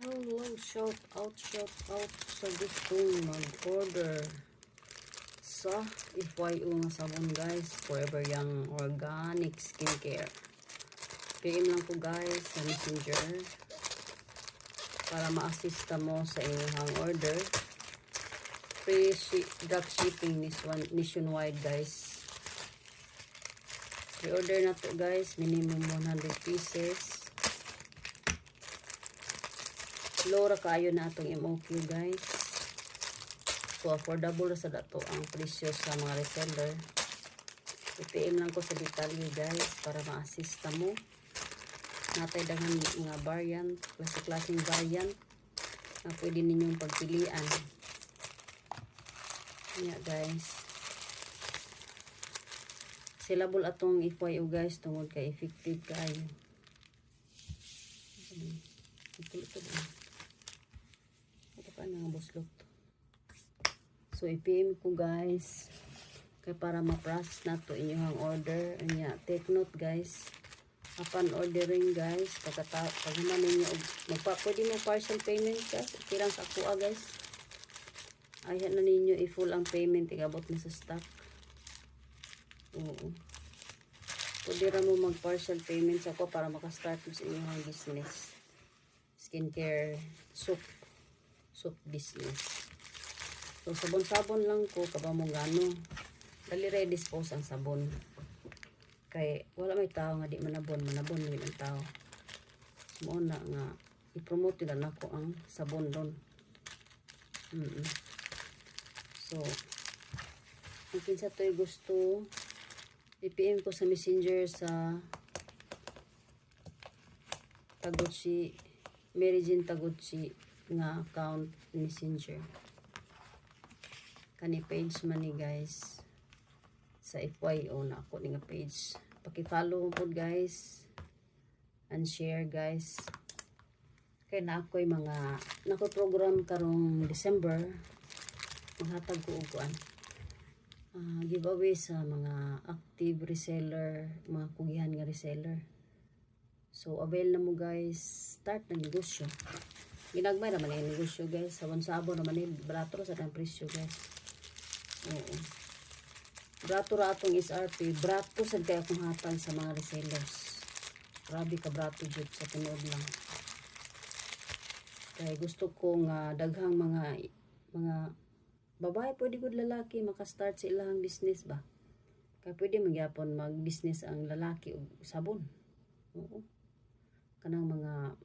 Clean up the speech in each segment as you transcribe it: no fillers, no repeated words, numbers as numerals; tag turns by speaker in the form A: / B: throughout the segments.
A: Hello, shout out sa gustong mag-order sa FYO nga sabon guys, Forever Young Organic Skincare. PM lang ko guys sa Messenger para ma-assista mo sa inyong order. Free drop shipping nationwide guys. Pre-order na to guys, minimum 100 pieces. Low ra kayo na atong MOQ guys. So affordable sa dato ang presyo sa mga reseller. I-PM lang ko sa detalye guys para ma-assista mo. Natay daghang mga variant, klase-klaseng variant na pwede ninyong pagpilian. Yeah guys. Silabol atong FYO guys tungod kay effective kayo. Ito nang buslot. So i-PM ko guys kay para ma-process na to inyong order. Anya, take note guys. Upon ordering guys, pag ninyo pwede mo partial payment guys. Kirang sa kuha guys. Ayan na ninyo i-full ang payment igabot na sa stock. Oo. Pwede ra mo mag-partial payment sa ko para maka-start mo sa inyong business. Skincare soap business. So sabon-sabon lang ko kaba mo gano. Dali dispose ang sabon. Kay wala may tao nga di manabon din ang tao. Mo na nga i-promote na nako ang sabon don. So kung kinsa to'y gusto, i-PM ko sa Messenger sa Taguchi, Mary Jane Taguchi nga account Messenger. Kani page man ni guys sa FYO na ako ni nga page. Paki-follow po guys and share guys. Kay na ako'y mga nako-program karong December maghatag ko uguan. Giveaway sa mga active reseller, mga kugihan nga reseller. So avail na mo guys, start na negosyo. Ginagmay naman yung negosyo guys. Sabon-sabon naman yung barato sa tayong presyo guys. Oo. Barato ra atong SRP. Barato sad kaya akong hatag sa mga resellers. Grabe ka barato jud sa tinuod lang. Kaya gusto kong daghang mga babae, pwede gud lalaki maka-start sa ilang business ba. Kaya pwede magyapon mag-business ang lalaki og sabon. Oo. Kanang mga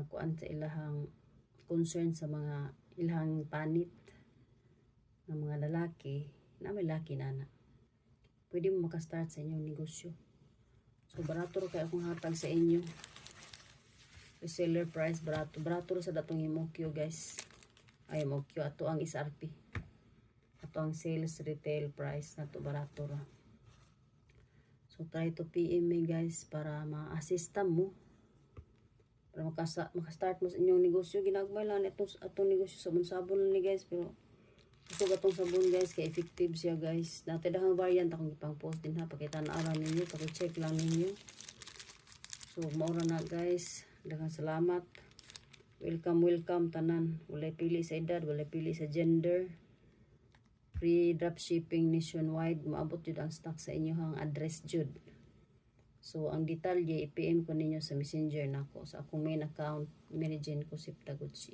A: kuan sa ilahang concern sa mga ilahang panit ng mga lalaki na may laki na pwede mo makastart sa inyong negosyo. So barato ro kay akong hatag sa inyo. Reseller price barato sa datong MOQ guys. Ay MOQ ato ang SRP. Ato ang sales retail price nato barato ra. So try to PM me guys para ma-assista mo. Para makastart mo sa inyong negosyo. Ginagmay lang atong negosyo sabon-sabon ni guys. Pero gusto atong sabon guys. Kaya effective siya guys. Dati dahang variant akong ipang post din ha. Pakita na araw ninyo. Pakicheck lang ninyo. So maura na guys. Daghang salamat. Welcome tanan. Walay pili sa edad. Walay pili sa gender. Free drop shipping nationwide. Maabot yun ang stock sa inyong address jud. So, ang detalye, i-PM ko ninyo sa Messenger nako sa akong main account, Mary Jane Kusip Taguchi.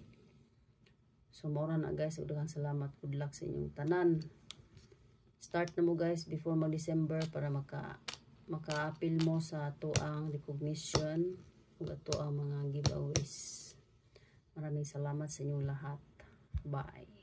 A: So, maura na guys. Daghang salamat. Good luck sa inyong tanan. Start na mo guys before mag-December para maka-appeal mo sa ato ang recognition ug ato ang mga giveaways. Maraming salamat sa inyong lahat. Bye.